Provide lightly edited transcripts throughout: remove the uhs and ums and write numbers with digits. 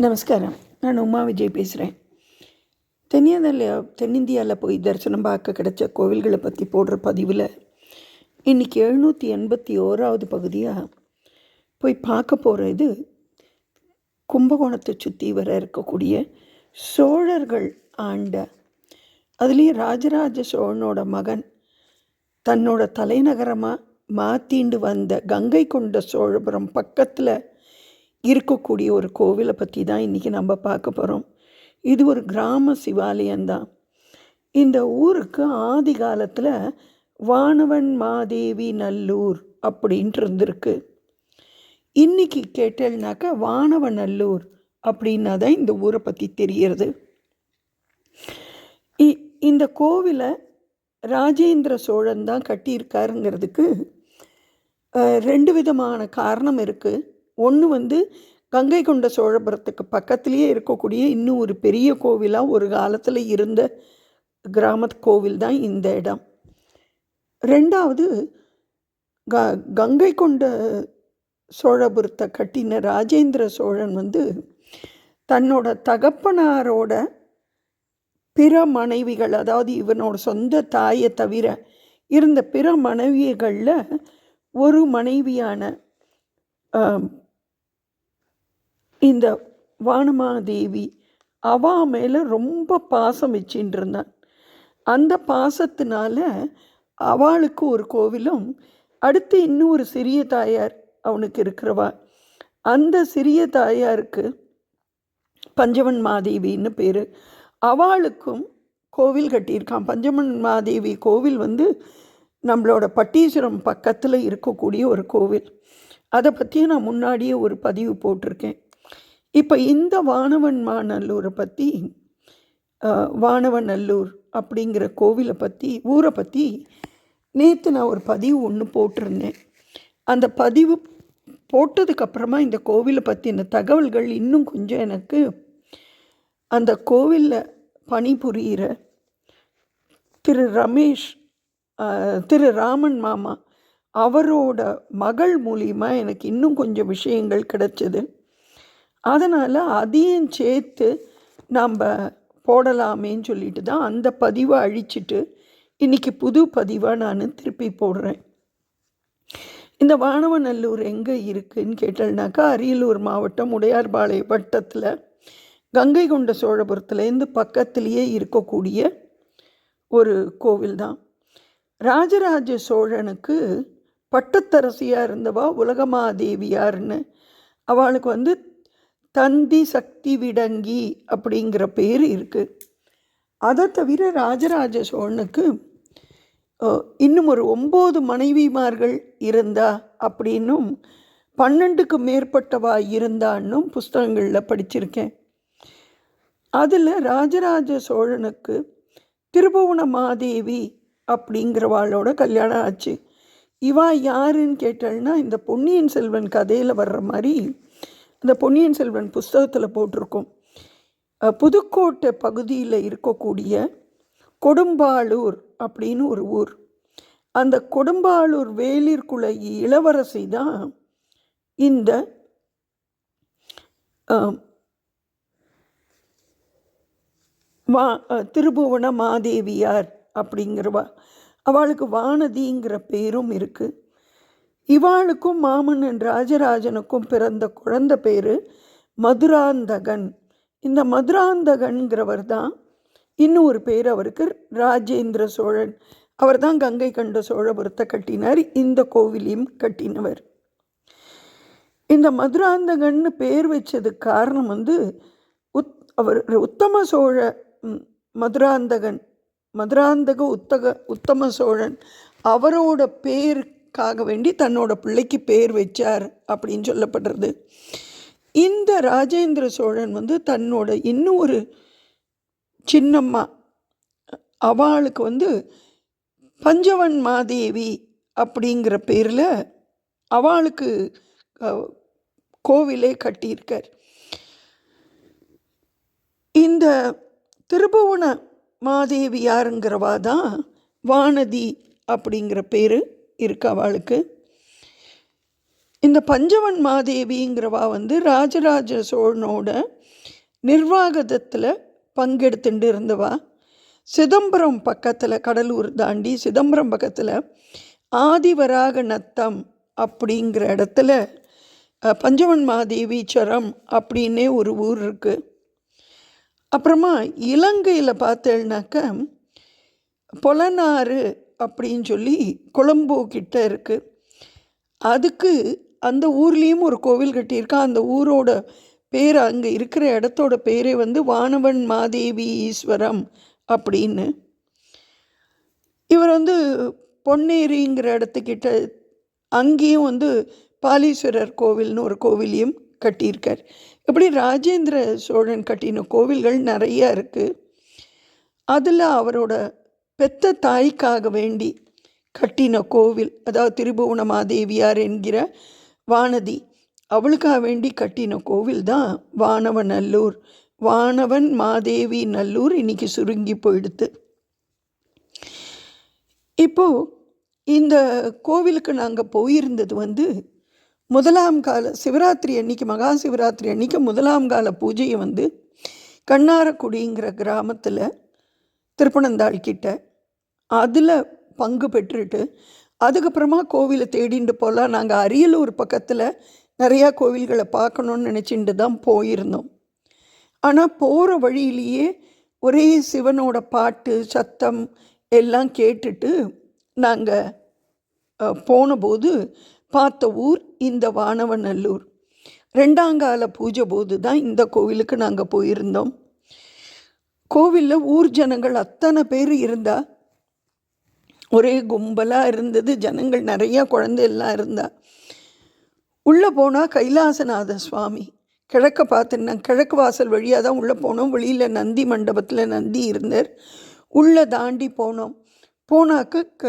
நமஸ்காரம். நான் உமா விஜய் பேசுகிறேன். தென்னிந்தியாவில் போய் தரிசனம் பார்க்க கிடைச்ச கோவில்களை பற்றி போடுற பதிவில் இன்றைக்கி 781வது பகுதியாக போய் பார்க்க போகிற இது கும்பகோணத்தை சுற்றி வர இருக்கக்கூடிய சோழர்கள் ஆண்ட, அதுலேயும் ராஜராஜ சோழனோட மகன் தன்னோட தலைநகரமாக மாற்றிண்டு வந்த கங்கை கொண்ட சோழபுரம் பக்கத்தில் இருக்கக்கூடிய ஒரு கோவிலை பற்றி தான் இன்றைக்கி நம்ம பார்க்க போகிறோம். இது ஒரு கிராம சிவாலயம்தான். இந்த ஊருக்கு ஆதி காலத்தில் வானவன் மாதேவி நல்லூர் அப்படின்ட்டு இருந்திருக்கு. இன்றைக்கி கேட்டேன்னாக்கா வானவநல்லூர் அப்படின்னா தான் இந்த ஊரை பற்றி தெரியறது. இந்த கோவிலை ராஜேந்திர சோழன் தான் கட்டியிருக்காருங்கிறதுக்கு 2 விதமான காரணம் இருக்குது. ஒன்று கங்கை கொண்ட சோழபுரத்துக்கு பக்கத்துலேயே இருக்கக்கூடிய இன்னும் ஒரு பெரிய கோவிலாக ஒரு காலத்தில் இருந்த கிராமத்து கோவில் தான் இந்த இடம். 2வது, கங்கை கொண்ட சோழபுரத்தை கட்டின ராஜேந்திர சோழன் தன்னோட தகப்பனாரோட பிற மனைவிகள், அதாவது இவனோட சொந்த தாயை தவிர இருந்த பிற மனைவிகளில் ஒரு மனைவியான இந்த வானமாதேவி அவா மேலே ரொம்ப பாசம் வச்சுட்டு இருந்தான். அந்த பாசத்தினால அவளுக்கு ஒரு கோவிலும், அடுத்து இன்னும் ஒரு சிறிய தாயார் அவனுக்கு இருக்கிறவா, அந்த சிறிய தாயாருக்கு பஞ்சவன் மாதேவின்னு பேர், அவளுக்கும் கோவில் கட்டியிருக்கான். பஞ்சவன் மாதேவி கோவில் நம்மளோட பட்டீஸ்வரம் பக்கத்தில் இருக்கக்கூடிய ஒரு கோவில். அதை பற்றியும் நான் முன்னாடியே ஒரு பதிவு போட்டிருக்கேன். இப்போ இந்த வானவன்மாநல்லூரை பற்றி, வானவநல்லூர் அப்படிங்கிற கோவிலை பற்றி, ஊரை பற்றி நேற்று நான் ஒரு பதிவு ஒன்று போட்டிருந்தேன். அந்த பதிவு போட்டதுக்கப்புறமா இந்த கோவிலை பற்றின தகவல்கள் இன்னும் கொஞ்சம் எனக்கு அந்த கோவிலில் பணிபுரிகிற திரு ராமன் மாமா அவரோட மகள் மூலியமாக எனக்கு இன்னும் கொஞ்சம் விஷயங்கள் கிடச்சிது. அதனால் அதையும் சேர்த்து நாம் போடலாமேன்னு சொல்லிட்டு தான் அந்த பதிவை அழிச்சிட்டு இன்றைக்கி புது பதிவாக நான் திருப்பி போடுறேன். இந்த வானவநல்லூர் எங்கே இருக்குதுன்னு கேட்டல்னாக்கா, அரியலூர் மாவட்டம் உடையார்பாளையம் வட்டத்தில் கங்கை கொண்ட சோழபுரத்துலேருந்து பக்கத்துலேயே இருக்கக்கூடிய ஒரு கோவில் தான். ராஜராஜ சோழனுக்கு பட்டத்தரசியாக இருந்தவா உலகமாதேவியார்னு, அவளுக்கு தந்தி சக்தி விடங்கி அப்படிங்கிற பேர் இருக்குது. அதை தவிர ராஜராஜ சோழனுக்கு இன்னும் ஒரு 9 மனைவிமார்கள் இருந்தா அப்படின்னும் 12க்கு மேற்பட்டவா இருந்தான்னும் புஸ்தகங்களில் படிச்சிருக்கேன். அதில் ராஜராஜ சோழனுக்கு திருபுவனமாதேவி அப்படிங்கிறவாளோட கல்யாணம் ஆச்சு. இவா யாருன்னு கேட்டாள்னா, இந்த பொன்னியின் செல்வன் கதையில் வர்ற மாதிரி இந்த பொன்னியின் செல்வன் புஸ்தகத்தில் போட்டிருக்கோம். புதுக்கோட்டை பகுதியில் இருக்கக்கூடிய கொடும்பாளூர் அப்படின்னு ஒரு ஊர். அந்த கொடும்பாளூர் வேளிர்குல இளவரசி தான் இந்த திருபுவன மாதேவியார் அப்படிங்கிறவா. அவளுக்கு வானதிங்கிற பேரும் இருக்குது. இவாளுக்கும் மாமன்னன் ராஜராஜனுக்கும் பிறந்த குழந்தை பேர் மதுராந்தகன். இந்த மதுராந்தகன்கிறவர் தான் இன்னும் ஒரு பேர் அவருக்கு ராஜேந்திர சோழன். அவர் தான் கங்கை கொண்ட சோழபுரத்தை கட்டினார், இந்த கோவிலையும் கட்டினவர். இந்த மதுராந்தகன்னு பேர் வச்சதுக்கு காரணம் அவர் உத்தம சோழ உத்தம சோழன் அவரோட பேருக்காக வேண்டி தன்னோட பிள்ளைக்கு பேர் வச்சார் அப்படின்னு சொல்லப்படுறது. இந்த ராஜேந்திர சோழன் தன்னோட இன்னும் ஒரு சின்னம்மா அவளுக்கு பஞ்சவன் மாதேவி அப்படிங்கிற பேரில் அவளுக்கு கோவிலே கட்டியிருக்கார். இந்த திருபுவன மாதேவியாருங்கிறவா தான் வானதி அப்படிங்கிற பேர் இருக்கு அவளுக்கு. இந்த பஞ்சவன் மாதேவிங்கிறவா வந்து ராஜராஜ சோழனோட நிர்வாகத்தில் பங்கெடுத்துட்டு இருந்தவா. சிதம்பரம் பக்கத்தில், கடலூர் தாண்டி சிதம்பரம் பக்கத்தில் ஆதிவராக நத்தம் அப்படிங்கிற இடத்துல பஞ்சவன் மாதேவீச்சரம் அப்படின்னே ஒரு ஊர் இருக்குது. அப்புறமா இலங்கையில் பார்த்தேன்னாக்க பொலனாறு அப்படின்னு சொல்லி கொழம்பு கிட்ட இருக்குது. அதுக்கு அந்த ஊர்லேயும் ஒரு கோவில் கட்டியிருக்கான். அந்த ஊரோட பேர், அங்கே இருக்கிற இடத்தோட பேரே வந்து வானவன் மாதேவி ஈஸ்வரம் அப்படின்னு. இவர் வந்து பொன்னேரிங்கிற இடத்துக்கிட்ட அங்கேயும் வந்து பாலீஸ்வரர் கோவில்னு ஒரு கோவிலையும் கட்டியிருக்கார். இப்படி ராஜேந்திர சோழன் கட்டின கோவில்கள் நிறையா இருக்குது. அதில் அவரோட பெத்த தாய்க்காக வேண்டி கட்டின கோவில், அதாவது திரிபுவன மாதேவியார் என்கிற வானதி, அவளுக்காக வேண்டி கட்டின கோவில் தான் வானவநல்லூர். வானவன் மாதேவி நல்லூர் இன்னைக்கு சுருங்கி போயிடுத்து. இப்போது இந்த கோவிலுக்கு நாங்கள் போயிருந்தது வந்து முதலாம் கால சிவராத்திரி அன்னைக்கு, மகா சிவராத்திரி அன்னைக்கு முதலாம் கால பூஜையை வந்து கண்ணாரக்குடிங்கிற கிராமத்தில் திருப்பனந்தாள் கிட்ட அதில் பங்கு பெற்றுட்டு அதுக்கப்புறமா கோவிலை தேடிண்டு போகலாம். நாங்கள் அரியலூர் பக்கத்தில் நிறையா கோவில்களை பார்க்கணுன்னு நினச்சிட்டு தான் போயிருந்தோம். ஆனால் போகிற வழியிலேயே ஒரே சிவனோட பாட்டு சத்தம் எல்லாம் கேட்டுட்டு நாங்கள் போனபோது பார்த்த ஊர் இந்த வானவநல்லூர். ரெண்டாங்கால பூஜை போது தான் இந்த கோவிலுக்கு நாங்கள் போயிருந்தோம். கோவிலில் ஊர் ஜனங்கள் அத்தனை பேர் இருந்தா, ஒரே கும்பலாக இருந்தது. ஜனங்கள் நிறையா, குழந்தையெல்லாம் இருந்தா. உள்ளே போனால் கைலாசநாத சுவாமி கிழக்க பார்த்துன்னா, கிழக்கு வாசல் வழியாக தான் உள்ளே போனோம். வெளியில் நந்தி மண்டபத்தில் நந்தி இருந்தார். உள்ளே தாண்டி போனாக்க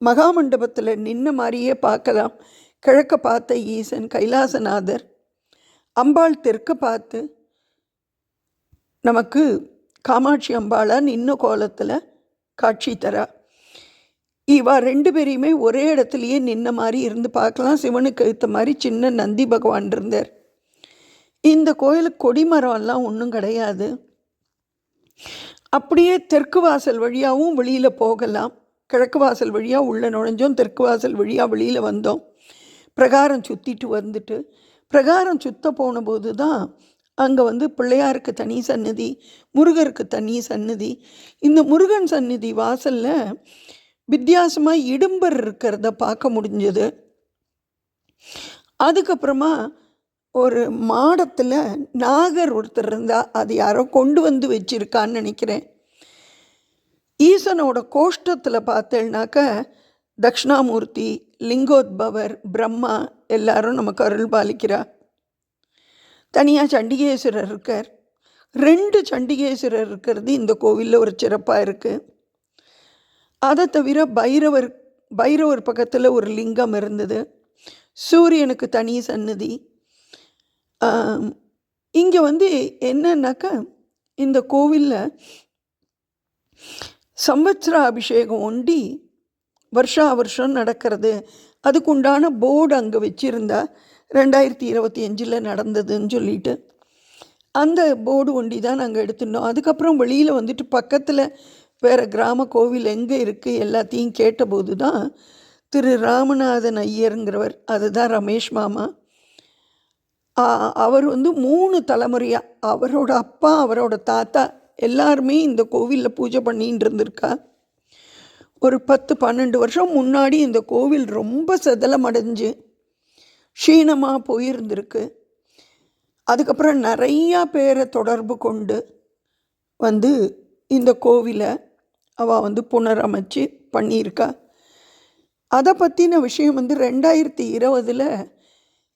மகாமண்டபத்தில் நின்ன மாதிரியே பார்க்கலாம். கிழக்க பார்த்த ஈசன் கைலாசநாதர், அம்பாள் தெற்க பார்த்து நமக்கு காமாட்சி அம்பாளாக நின்ன கோலத்தில் காட்சி தரா. இவா ரெண்டு பேரையுமே ஒரே இடத்துலையே நின்ன மாதிரி இருந்து பார்க்கலாம். சிவனுக்கு ஏற்ற மாதிரி சின்ன நந்தி பகவான் இருந்தார். இந்த கோயிலுக்கு கொடிமரம்லாம் ஒன்றும் கிடையாது. அப்படியே தெற்கு வாசல் வழியாகவும் வெளியில் போகலாம். கிழக்கு வாசல் வழியாக உள்ளே நுழைஞ்சோம், தெற்கு வாசல் வழியாக வெளியில் வந்தோம். பிரகாரம் சுற்றிட்டு வந்துட்டு பிரகாரம் சுத்த போன போது தான் அங்கே வந்து பிள்ளையாருக்கு தனி சன்னதி, முருகருக்கு தனி சன்னதி. இந்த முருகன் சன்னதி வாசலில் வித்தியாசமாக இடும்பர் இருக்கிறத பார்க்க முடிஞ்சது. அதுக்கப்புறமா ஒரு மாடத்தில் நாகர் ஒருத்தர் இருந்தால், அது யாரோ கொண்டு வந்து வச்சிருக்கான்னு நினைக்கிறேன். ஈசனோட கோஷ்டத்தில் பார்த்தேன்னாக்க தக்ஷணாமூர்த்தி, லிங்கோத்பவர், பிரம்மா எல்லாரும் நமக்கு அருள் பாலிக்கிறா. தனியாக சண்டிகேஸ்வரர் இருக்கார். 2 சண்டிகேஸ்வரர் இருக்கிறது இந்த கோவிலில் ஒரு சிறப்பாக இருக்குது. அதை தவிர பைரவர் பக்கத்தில் ஒரு லிங்கம் இருந்தது. சூரியனுக்கு தனி சன்னதி. இங்கே வந்து என்னன்னாக்கா, இந்த கோவிலில் சம்வத்சர அபிஷேகம் ஒண்டி வருஷா வருஷம் நடக்கிறது. அதுக்குண்டான போர்டு அங்கே வச்சுருந்தா 2025 நடந்ததுன்னு சொல்லிட்டு அந்த போர்டு ஒண்டி தான் நாங்கள் எடுத்துட்டோம். அதுக்கப்புறம் வெளியில் வந்துட்டு பக்கத்தில் வேறு கிராம கோவில் எங்கே இருக்குது எல்லாத்தையும் கேட்டபோது தான் திரு ராமநாதன் ஐயருங்கிறவர், அதுதான் ரமேஷ் மாமா, அவர் வந்து 3 தலைமுறையாக அவரோட அப்பா, அவரோட தாத்தா எல்லாருமே இந்த கோவிலில் பூஜை பண்ணின்னு இருந்திருக்கா. ஒரு 10-12 வருஷம் முன்னாடி இந்த கோவில் ரொம்ப சதலம் அடைஞ்சு க்ஷீணமாக போயிருந்திருக்கு. அதுக்கப்புறம் நிறையா பேரை தொடர்பு கொண்டு வந்து இந்த கோவிலை அவள் வந்து புனரமைச்சு பண்ணியிருக்கா. அதை பற்றின விஷயம் வந்து 2020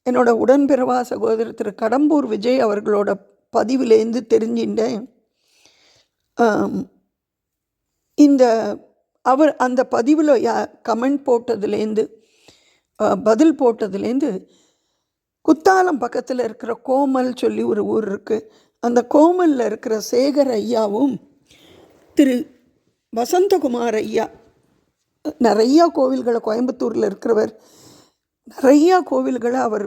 என்னோடய உடன்பிறவா சகோதரர் திரு கடம்பூர் விஜய் அவர்களோட பதிவிலேருந்து தெரிஞ்சின்றேன். இந்த அவர் அந்த பதிவில் கமெண்ட் போட்டதுலேருந்து, பதில் போட்டதுலேருந்து, குத்தாலம் பக்கத்தில் இருக்கிற கோமல் சொல்லி ஒரு ஊர் இருக்குது. அந்த கோமலில் இருக்கிற சேகர் ஐயாவும் திரு வசந்தகுமார் ஐயா, நிறையா கோவில்களை கோயம்புத்தூரில் இருக்கிறவர், நிறையா கோவில்களை அவர்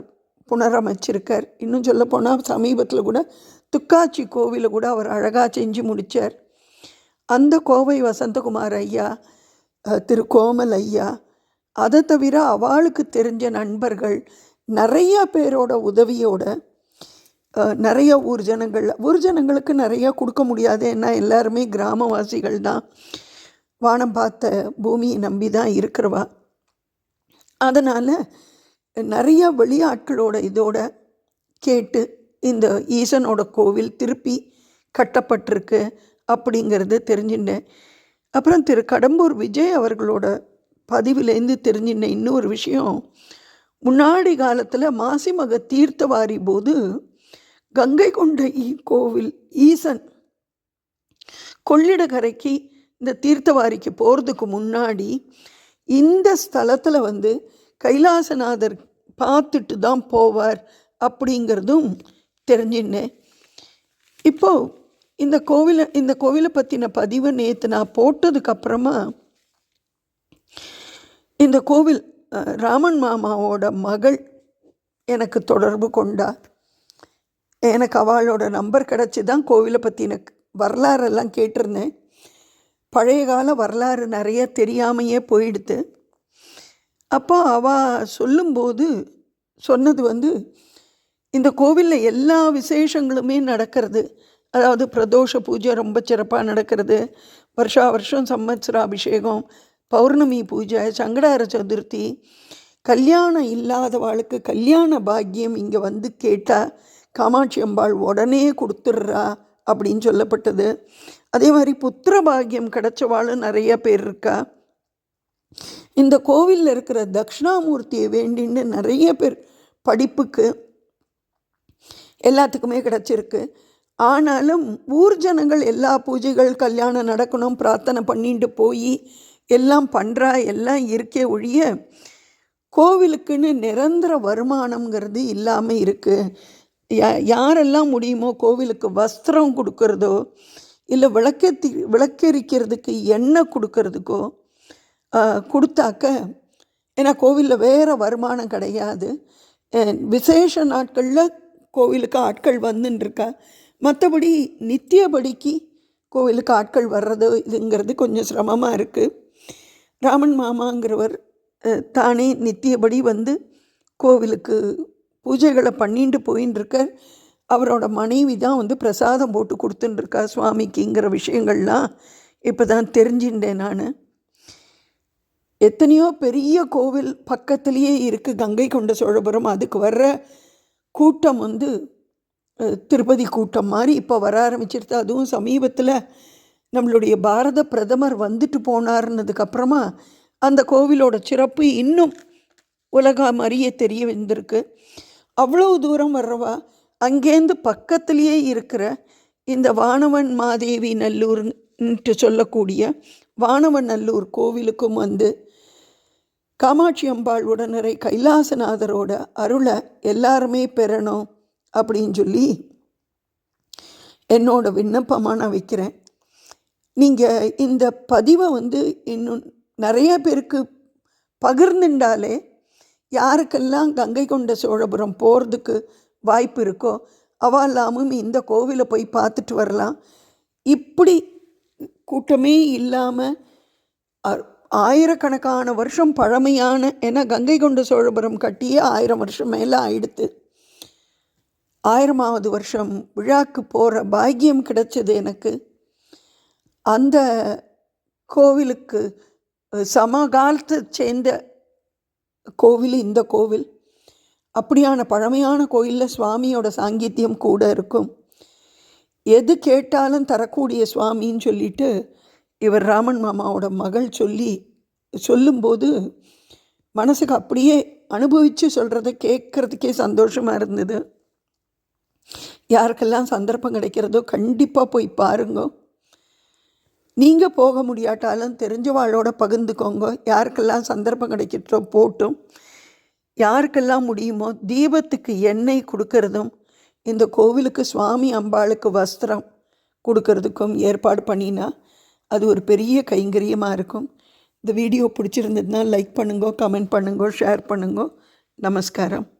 புனரமைச்சிருக்கார். இன்னும் சொல்லப்போனால் சமீபத்தில் கூட துக்காட்சி கோவிலை கூட அவர் அழகாக செஞ்சு முடித்தார். அந்த கோவை வசந்தகுமார் ஐயா, திரு கோமல் ஐயா, அதை தவிர அவளுக்கு தெரிஞ்ச நண்பர்கள் நிறையா பேரோட உதவியோட நிறைய ஊர் ஜனங்களுக்கு நிறையா கொடுக்க முடியாது. ஏன்னா எல்லாருமே கிராமவாசிகள் தான், வானம் பார்த்த பூமியை நம்பி தான் இருக்கிறவா. அதனால் நிறைய வெளியாட்களோட இதோட கேட்டு இந்த ஈசனோட கோவில் திருப்பி கட்டப்பட்டிருக்கு அப்படிங்கிறது தெரிஞ்சுட்டேன். அப்புறம் திரு கடம்பூர் விஜய் அவர்களோட பதிவிலேருந்து தெரிஞ்சின இன்னொரு விஷயம், முன்னாடி காலத்தில் மாசிமக தீர்த்தவாரி போது கங்கை கொண்ட கோவில் ஈசன் கொள்ளிடக்கரைக்கு இந்த தீர்த்தவாரிக்கு போகிறதுக்கு முன்னாடி இந்த ஸ்தலத்தில் கைலாசநாதர் பார்த்துட்டு தான் போவார் அப்படிங்கிறதும் தெரிஞ்சினேன். இப்போது இந்த கோவிலை பற்றின பதிவை நேற்று நான் போட்டதுக்கப்புறமா இந்த கோவில் ராமன் மாமாவோட மகள் எனக்கு தொடர்பு கொண்டா. எனக்கு அவளோட நம்பர் கிடச்சி தான் கோவிலை பற்றின வரலாறெல்லாம் கேட்டிருந்தேன். பழைய கால வரலாறு நிறைய தெரியாமையே போயிடுது. அப்போ அவள் சொல்லும்போது சொன்னது இந்த கோவிலில் எல்லா விசேஷங்களுமே நடக்கிறது. அதாவது பிரதோஷ பூஜை ரொம்ப சிறப்பாக நடக்கிறது, வருஷா வருஷம் சம்வத்சராபிஷேகம், பௌர்ணமி பூஜை, சங்கடார சதுர்த்தி, கல்யாணம் இல்லாதவாளுக்கு கல்யாண பாக்கியம் இங்கே கேட்டால் காமாட்சி அம்பாள் உடனே கொடுத்துட்றா அப்படின்னு சொல்லப்பட்டது. அதே மாதிரி புத்திர பாக்கியம் கிடைச்சவாளும் நிறைய பேர் இருக்கா. இந்த கோவிலில் இருக்கிற தட்சிணாமூர்த்தியை வேண்டின்னு நிறைய பேர் படிப்புக்கு எல்லாத்துக்குமே கிடச்சிருக்கு. ஆனாலும் ஊர் ஜனங்கள் எல்லா பூஜைகள் கல்யாணம் நடக்கணும் பிரார்த்தனை பண்ணிட்டு போய் எல்லாம் பண்ணுறா, எல்லாம் இருக்கே ஒழிய கோவிலுக்குன்னு நிரந்தர வருமானங்கிறது இல்லாமல் இருக்குது. யாரெல்லாம் முடியுமோ கோவிலுக்கு வஸ்திரம் கொடுக்கறதோ இல்லை விளக்கெரிக்கிறதுக்கு எண்ணெய் கொடுக்கறதுக்கோ கொடுத்தாக்க, ஏன்னா கோவிலில் வேறு வருமானம் கிடையாது. விசேஷ நாட்களில் கோவிலுக்கு ஆட்கள் வந்துட்டுருக்கா, மற்றபடி நித்தியபடிக்கு கோவிலுக்கு ஆட்கள் வர்றது இதுங்கிறது கொஞ்சம் சிரமமாக இருக்குது. ராமன் மாமாங்கிறவர் தானே நித்தியபடி கோவிலுக்கு பூஜைகளை பண்ணிட்டு போயின்னு இருக்கார். அவரோட மனைவி தான் பிரசாதம் போட்டு கொடுத்துட்டுருக்கா சுவாமிக்குங்கிற விஷயங்கள்லாம் இப்போ தான் தெரிஞ்சுட்டேன் நான். எத்தனையோ பெரிய கோவில் பக்கத்துலேயே இருக்குது கங்கை கொண்ட சோழபுரம். அதுக்கு வர்ற கூட்டம் திருப்பதி கூட்டம் மாதிரி இப்போ வர ஆரம்பிச்சிருது. அதுவும் சமீபத்தில் நம்மளுடைய பாரத பிரதமர் வந்துட்டு போனார்னதுக்கப்புறமா அந்த கோவிலோட சிறப்பு இன்னும் உலகம் அறிய தெரிய வந்திருக்கு. அவ்வளோ தூரம் வர்றவா அங்கேருந்து பக்கத்துலேயே இருக்கிற இந்த வானவன் மாதேவி நல்லூர்ன்ட்டு சொல்லக்கூடிய வானவன் நல்லூர் கோவிலுக்கும் காமாட்சி அம்பாள் உடனரை கைலாசநாதரோட அருளை எல்லாருமே பெறணும் அப்படின்னு சொல்லி என்னோட விண்ணப்பமாக நான் வைக்கிறேன். நீங்கள் இந்த பதிவை இன்னும் நிறைய பேருக்கு பகிர்ந்துட்டாலே யாருக்கெல்லாம் கங்கை கொண்ட சோழபுரம் போகிறதுக்கு வாய்ப்பு இருக்கோ அவெல்லாமும் இந்த கோவிலை போய் பார்த்துட்டு வரலாம். இப்படி கூட்டமே இல்லாமல் ஆயிரக்கணக்கான வருஷம் பழமையான, ஏன்னா கங்கை கொண்ட சோழபுரம் கட்டியே 1000 வருஷம் மேலே ஆயிடுத்து. 1000வது வருஷம் விழாக்கு போகிற பாக்கியம் கிடைச்சது எனக்கு. அந்த கோவிலுக்கு சமகாலத்தை சேர்ந்த கோவில் இந்த கோவில். அப்படியான பழமையான கோயிலில் சுவாமியோட சாங்கித்யம் கூட இருக்கும். எது கேட்டாலும் தரக்கூடிய சுவாமின்னு சொல்லிட்டு இவர் ராமன் மாமாவோட மகள் சொல்லும்போது மனசுக்கு அப்படியே அனுபவித்து சொல்கிறத கேட்குறதுக்கே சந்தோஷமாக இருந்தது. யாருக்கெல்லாம் சந்தர்ப்பம் கிடைக்கிறதோ கண்டிப்பாக போய் பாருங்க. நீங்கள் போக முடியாட்டாலும் தெரிஞ்சவாளோட பகிர்ந்துக்கோங்க. யாருக்கெல்லாம் சந்தர்ப்பம் கிடைக்கிறதோ போட்டும். யாருக்கெல்லாம் முடியுமோ தீபத்துக்கு எண்ணெய் கொடுக்கறதும் இந்த கோவிலுக்கு சுவாமி அம்பாளுக்கு வஸ்திரம் கொடுக்கறதுக்கும் ஏற்பாடு பண்ணினா அது ஒரு பெரிய கைங்கரியமாக இருக்கும். இந்த வீடியோ பிடிச்சிருந்ததுன்னா லைக் பண்ணுங்க, கமெண்ட் பண்ணுங்க, ஷேர் பண்ணுங்க. நமஸ்காரம்.